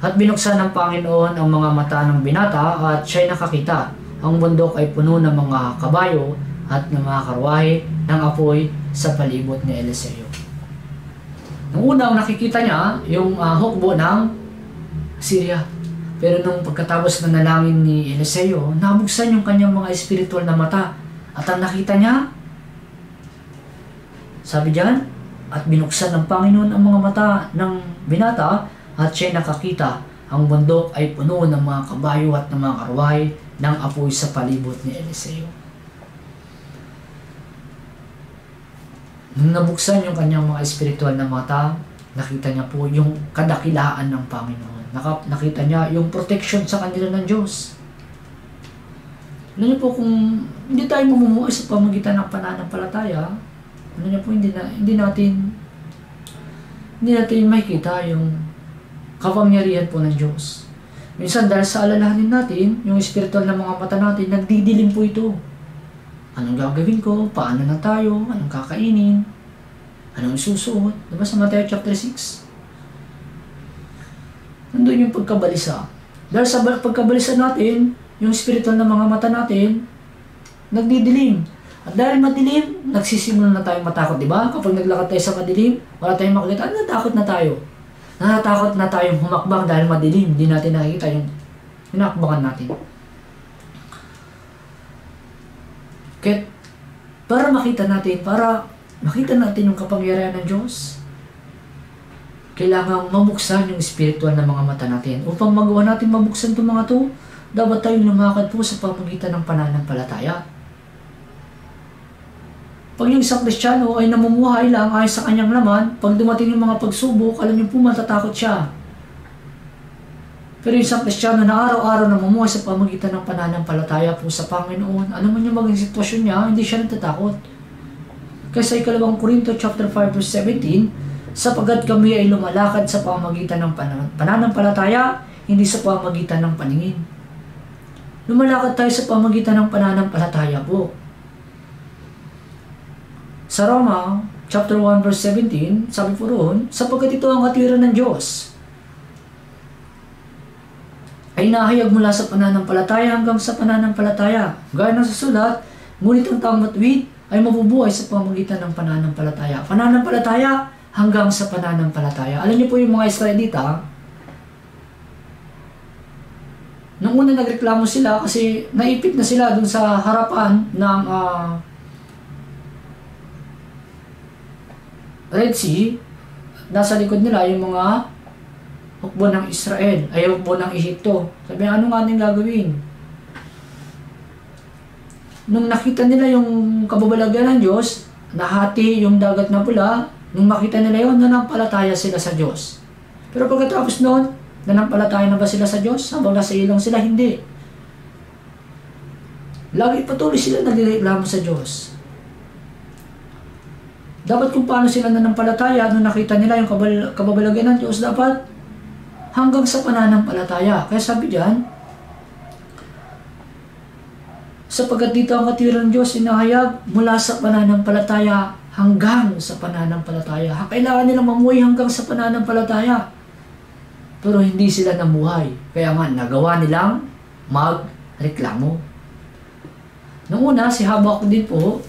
At binuksan ng Panginoon ang mga mata ng binata at siya'y nakakita. Ang bundok ay puno ng mga kabayo at ng mga karwahe ng apoy sa palibot ni Eliseo. Nung unang nakikita niya, yung hukbo ng Syria. Pero nung pagkatapos ng nalangin ni Eliseo, nabuksan yung kanyang mga espiritual na mata. At ang nakita niya, sabi diyan, at binuksan ng Panginoon ang mga mata ng binata at siya'y nakakita. Ang bundok ay puno ng mga kabayo at ng mga karwahe ng apoy sa palibot ni Eliseo. Nung nabuksan yung kanyang mga espiritual na mata, nakita niya po yung kadakilaan ng Panginoon. Nakita niya yung protection sa kanila ng Diyos. Alam niyo po, kung hindi tayo mamumuhay sa pamagitan ng pananampalataya, ano niyo po, hindi natin makikita yung kapangyarihan po ng Diyos. Minsan dahil sa alalahanin natin, yung spiritual na mga mata natin, nagdidilim po ito. Anong gagawin ko? Paano na tayo? Anong kakainin? Anong isusuot? Diba sa Matthew chapter 6? Nandun yung pagkabalisa. Dahil sa pagkabalisa natin, yung spiritual na mga mata natin, nagdidilim. At dahil madilim, nagsisimula na tayong matakot, diba? Kapag naglakad tayo sa madilim, wala tayong makikita, natakot na tayo. Natatakot na tayong humakbang dahil madilim. Hindi natin nakikita yung hinakbangan natin. Kaya, para makita natin yung kapangyarihan ng Diyos, kailangan mabuksan yung spiritual na mga mata natin. Upang magawa natin mabuksan itong mga to, dapat tayong lumakad po sa pamagitan ng pananampalataya. Pag yung isang Kristiyano ay namumuhay lang ayon sa kanyang laman, pag dumating yung mga pagsubok, alam niyo po matatakot siya. Pero yung isang Kristiyano na araw-araw namumuhay sa pamagitan ng pananampalataya po sa Panginoon, ano man yung maging sitwasyon niya, hindi siya natatakot. Kaya sa ikalawang Korinto chapter 5 verse 17, sapagkat kami ay lumalakad sa pamagitan ng pananampalataya, hindi sa pamagitan ng paningin. Lumalakad tayo sa pamagitan ng pananampalataya po. Sa Roma, chapter 1, verse 17, sabi po roon, sapagkat ito ang katwiran ng Diyos, ay nahayag mula sa pananampalataya hanggang sa pananampalataya. Gaya ng susulat, ngunit ang taong matuwid ay mabubuhay sa pamagitan ng pananampalataya. Pananampalataya hanggang sa pananampalataya. Alam niyo po yung mga Israelita, nung una nagreklamo sila kasi naipit na sila dun sa harapan ng Red Sea, nasa likod nila yung mga hukbo ng Israel, ay hukbo ng Ehipto. Sabi, ano nga ating gagawin? Nung nakita nila yung kababalaghan ng Diyos, nahati yung dagat na pula, Nung makita nila yun, nanampalataya sila sa Diyos. Pero pagkatapos noon, nanampalataya na ba sila sa Diyos? Habang nasa ilong sila, hindi. Lagi patuloy sila nagreklamo sa Diyos. Dapat kung paano sila nanampalataya, nung nakita nila yung kababalagyan ng Diyos, dapat hanggang sa pananampalataya. Kaya sabi diyan, sapagkat dito ang katwiran ng Diyos inahayag mula sa pananampalataya hanggang sa pananampalataya. Kailangan nilang mamuhay hanggang sa pananampalataya. Pero hindi sila namuhay. Kaya nga, nagawa nilang magreklamo. Noong una, si Habakuk din po,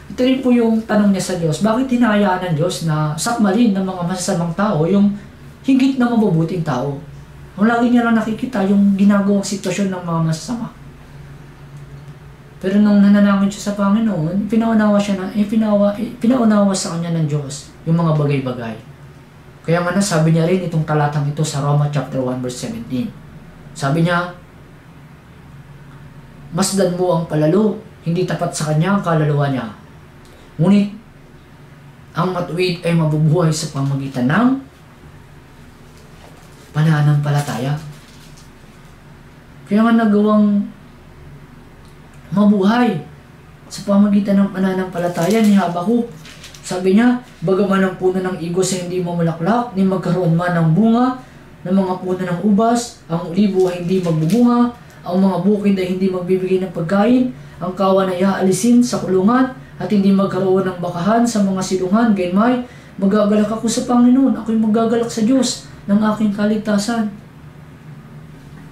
ito rin po yung tanong niya sa Diyos, bakit hinahayaan ng Diyos na sakmalin ng mga masasamang tao yung higit na mabubuting tao? Ang lagi niya lang nakikita yung ginagawang sitwasyon ng mga masasama. Pero nung nananangin siya sa Panginoon, pinaunawa sa kanya ng Diyos yung mga bagay-bagay. Kaya nga nasabi niya rin itong talatang ito sa Roma chapter 1 verse 17. Sabi niya, masdan mo ang palalo, hindi tapat sa kanya ang kaluluwa niya. Ngunit, ang matuwid ay mabubuhay sa pamamagitan ng pananampalataya. Kaya nga nagawang mabuhay sa pamamagitan ng pananampalataya ni Habakuk. Sabi niya, bagaman ang puno ng igos ay hindi mamulaklak, ni magkaroon man ng bunga, ng mga puno ng ubas, ang ulibo ay hindi magbubunga, ang mga bukid ay hindi magbibigay ng pagkain, ang kawan ay aalisin sa kulungan, at hindi magkaroon ng bakahan sa mga silungan, gayunmay, magagalak ako sa Panginoon, ako'y magagalak sa Diyos ng aking kaligtasan.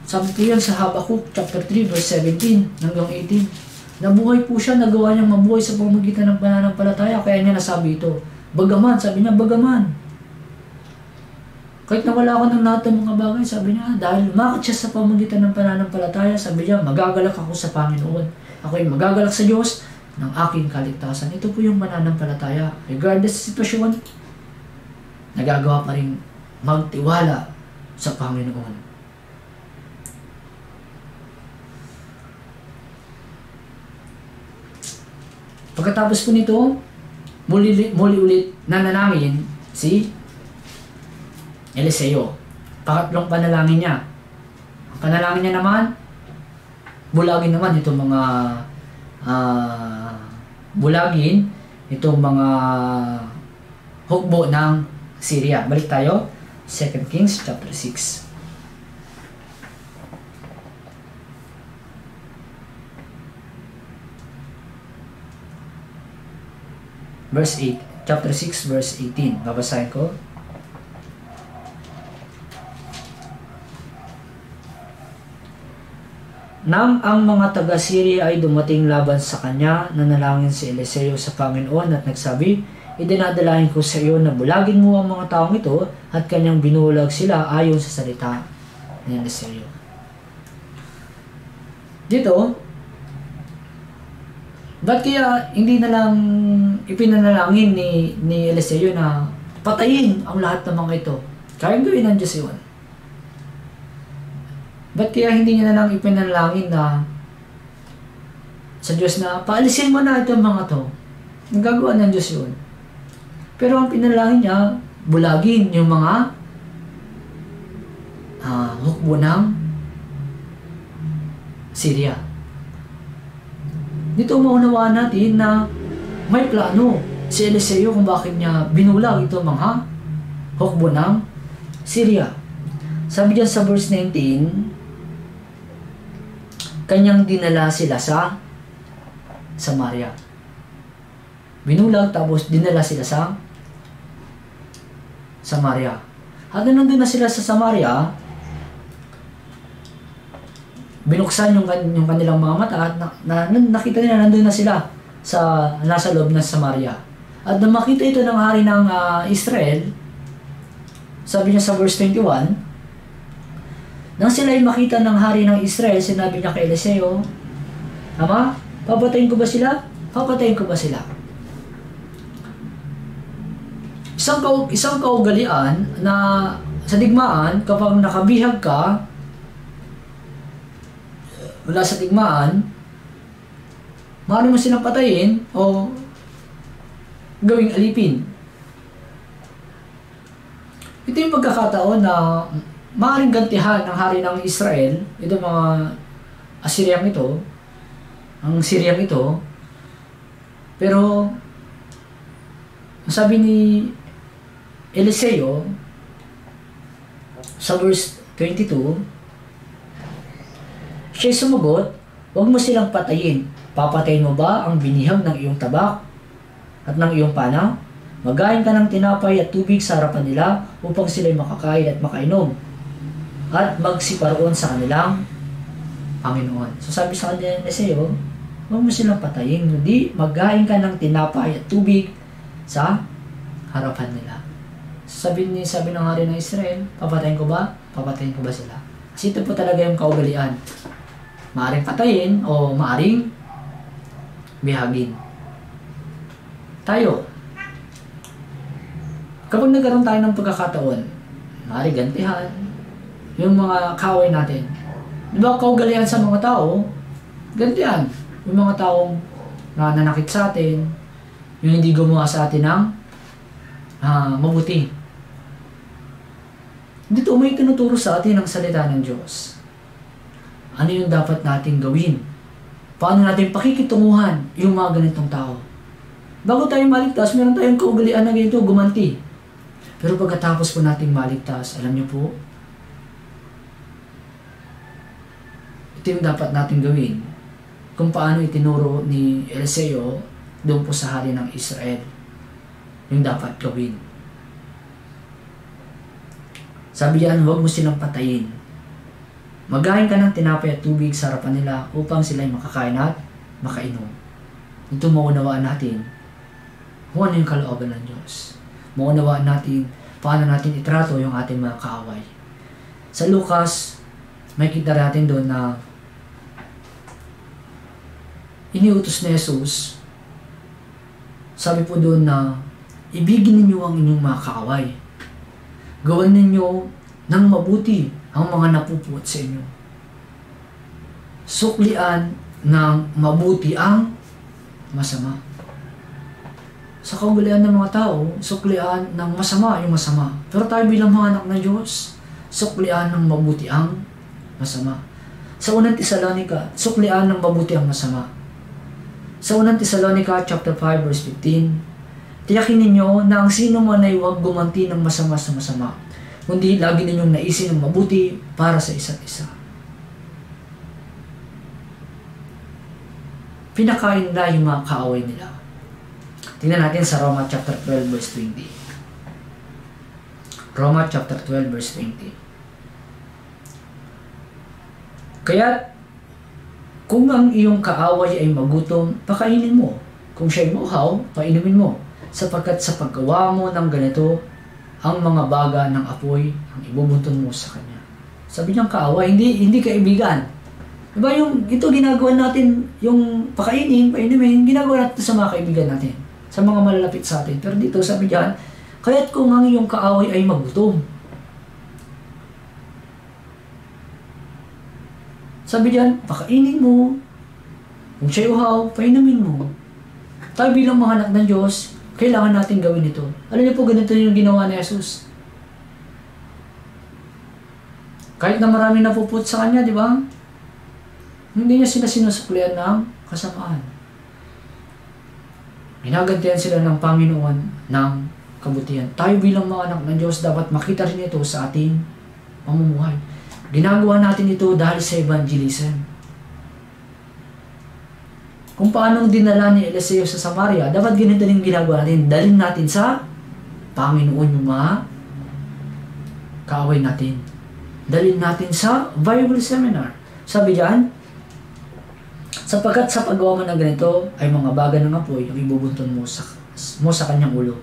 Sabi po yan sa Habakuk chapter 3 verse 17 hanggang 18. Nabuhay po siya, nagawa niyang mabuhay sa pamamagitan ng pananampalataya, kaya niya nasabi ito. Bagaman, sabi niya, bagaman. Kahit nawala ako ng lahat ng mga bagay, sabi niya, dahil umakit siya sa pamamagitan ng pananampalataya, sabi niya, magagalak ako sa Panginoon. Ako'y magagalak sa Diyos ng aking kaligtasan. Ito po yung pananampalataya. Regardless sa sitwasyon, nagagawa pa rin magtiwala sa Panginoon. Pagkatapos po nito, muli ulit nanalangin si Eliseo. Pangatlong panalangin niya. Ang panalangin niya naman, bulagin naman itong mga itong mga hukbo ng Syria. Balik tayo, 2 Kings chapter 6. Verse 8, chapter 6, verse 18. Babasahin ko. Nang ang mga taga-Syria ay dumating laban sa kanya, nanalangin si Eliseo sa Panginoon at nagsabi, idinadalahin ko sa iyo na bulagin mo ang mga taong ito at kanyang binulag sila ayon sa salita ni Eliseo. Dito, ba't kaya hindi na lang ipinanalangin ni Eliseo na patayin ang lahat ng mga ito? Kaya gawin ng Diyos yun. Ba't kaya hindi niya na lang ipinanalangin na sa Diyos na paalisin mo na itong mga to? Nagagawa ng Diyos yun. Pero ang pinalangin niya, bulagin yung mga hukbo ng Syria. Dito maunawaan natin na may plano si Eliseo kung bakit niya binulag ito mga hukbo ng Syria. Sabi diyan sa verse 19, kanyang dinala sila sa Samaria. Binulag tapos dinala sila sa Samaria. At nandun na sila sa Samaria, binuksan yung kanilang mga mata at nakita nila nandun na sila sa nasa loob ng Samaria. At nang makita ito ng hari ng Israel, sabi niya sa verse 21, nang sila ay makita ng hari ng Israel, sinabi niya kay Eliseo, Ama, papatayin ko ba sila? Papatayin ko ba sila? Isang kaugalian na sa digmaan, kapag nakabihag ka mula sa digmaan, maaari mo silang patayin o gawing alipin. Ito yung pagkakataon na maaaring gantihan ng hari ng Israel, ito mga Assyriang ito, ang Syriang ito, pero sabi ni Eliseo sa verse 22, siya'y sumagot, huwag mo silang patayin. Papatayin mo ba ang binihag ng iyong tabak at ng iyong pana? Magain ka ng tinapay at tubig sa harapan nila upang sila'y makakain at makainom at magsiparoon sa kanilang Panginoon. So sabi sa kanila ni Eliseo, huwag mo silang patayin, hindi magain ka ng tinapay at tubig sa harapan nila. So sabi ng hari ng Israel, papatayin ko ba? Papatayin ko ba sila? Kasi ito po talaga yung kaugalian. Maaring patayin o maaring bihagin. Tayo, kapag nagkaroon tayo ng pagkakataon, maaring gantihan yung mga kaaway natin. Di ba kaugalian sa mga tao, gantihan. Yung mga taong nananakit sa atin, yung hindi gumawa sa atin ng mabuti. Dito may tinuturo sa atin ang salita ng Diyos. Ano yung dapat nating gawin? Paano natin pakikitunguhan yung mga ganitong tao? Bago tayo maligtas, meron tayong kaugalian na ganito, gumanti. Pero pagkatapos po nating maligtas, alam niyo po, ito yung dapat nating gawin. Kung paano itinuro ni Eliseo doon po sa hari ng Israel. Yung dapat gawin. Sabi diyan, huwag mo silang patayin. Magain ka ng tinapay at tubig sa harapan nila upang sila'y makakain at makainom. Ito maunawaan natin kung ano yung kalooban ng Diyos. Maunawaan natin paano natin itrato yung ating mga kaaway. Sa Lucas, may kita natin doon na iniutos ni Jesus. Sabi po doon na ibigin ninyo ang inyong mga kaaway. Gawin ninyo ng mabuti ang mga napupuot sa inyo. Suklian ng mabuti ang masama. Sa kaugalian ng mga tao, suklian ng masama yung masama. Pero tayo bilang mga anak ng Diyos, suklian ng mabuti ang masama. Sa unang Tesalonica, suklian ng mabuti ang masama. Sa unang Tesalonica chapter 5 verse 15, tiyakin ninyo na ang sino man ay huwag gumanti ng masama sa masama, kundi lagi ninyong naisin ng mabuti para sa isa't isa. Pinakain nila yung mga kaaway nila. Tingnan natin sa Roma chapter 12 verse 20. Roma chapter 12 verse 20. Kaya kung ang iyong kaaway ay magutom, pakainin mo. Kung siya'y mauhaw, painumin mo. Sapagkat sa paggawa mo ng ganito, ang mga baga ng apoy ang ibubunton mo sa kanya. Sabi niyang kaaway, hindi kaibigan. Diba ito ginagawa natin, yung pakainin, painumin, ginagawa natin sa mga kaibigan natin, sa mga malalapit sa atin. Pero dito sabi diyan, kaya't kung ang iyong kaaway ay magutom. Sabi diyan, pakainin mo. Kung siya'y uhaw, painumin mo. Tayo bilang mga anak ng Diyos, kailangan natin gawin ito. Alam niyo po, ganito yung ginawa ni Jesus. Kahit na marami napuput sa kanya, di ba? Hindi niya sila sinusuklian ng kasamaan. Ginagantihan sila ng Panginoon ng kabutihan. Tayo bilang mga anak ng Diyos, dapat makita rin ito sa ating pamumuhay. Ginagawa natin ito dahil sa evangelism. Kung paano dinala ni Eliseo sa Samaria, dapat ganito din ginagawa natin. Dalhin natin sa Panginoon yung mga kaaway natin. Dalhin natin sa Bible seminar. Sabi diyan, sapagkat sa paggawa mo ng ganito ay mga baga ng apoy ang ibubunton mo sa kanyang ulo.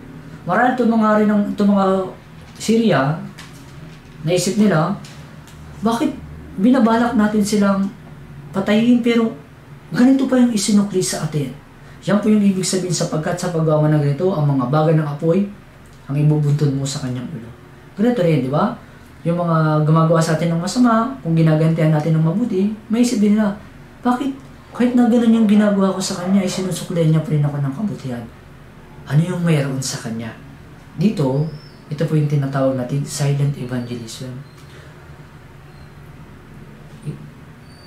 Marami itong mga Syria, naisip nila, bakit binabalak natin silang patayin pero ganito pa yung isinukli sa atin. Yan po yung ibig sabihin sapagkat sa paggawa ng ganito, ang mga bagay ng apoy, ang ibubuntun mo sa kanyang ulo. Ganito rin, di ba? Yung mga gumagawa sa atin ng masama, kung ginagantihan natin ng mabuti, may isip din nila, bakit kahit na ganun yung ginagawa ko sa kanya, ay sinusuklihan niya pa rin ako ng kabutihan. Ano yung mayroon sa kanya? Dito, Ito po yung tinatawag natin silent evangelism.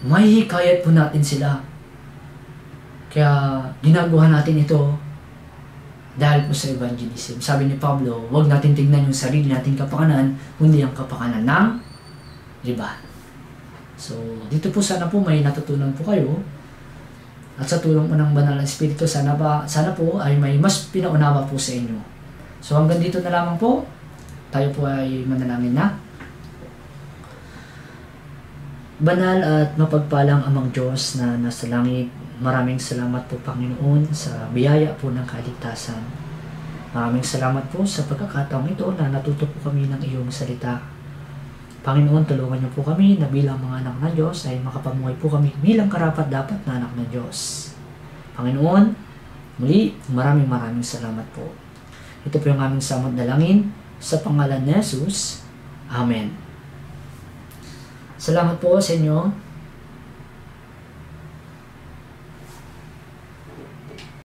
Mahihikayat po natin sila. Kaya ginagawa natin ito dahil po sa evangelism. Sabi ni Pablo, huwag natin tignan yung sarili nating kapakanan, kundi ang kapakanan ng iba. So, dito po sana po may natutunan po kayo. At sa tulong po ng Banal na Espiritu, sana po ay may mas pinaunawa po sa inyo. So, hanggang dito na lamang po. Tayo po ay manalangin na. Banal at mapagpalang Amang Diyos na nasa langit, maraming salamat po Panginoon sa biyaya po ng kaligtasan. Maraming salamat po sa pagkakataong ito na natuto po kami ng iyong salita. Panginoon, tulungan niyo po kami na bilang mga anak ng Diyos ay makapamuhay po kami bilang karapat-dapat na anak ng Diyos. Panginoon, muli maraming salamat po. Ito po yung aming samot dalangin sa pangalan ni Jesus. Amen. Salamat po sa inyo.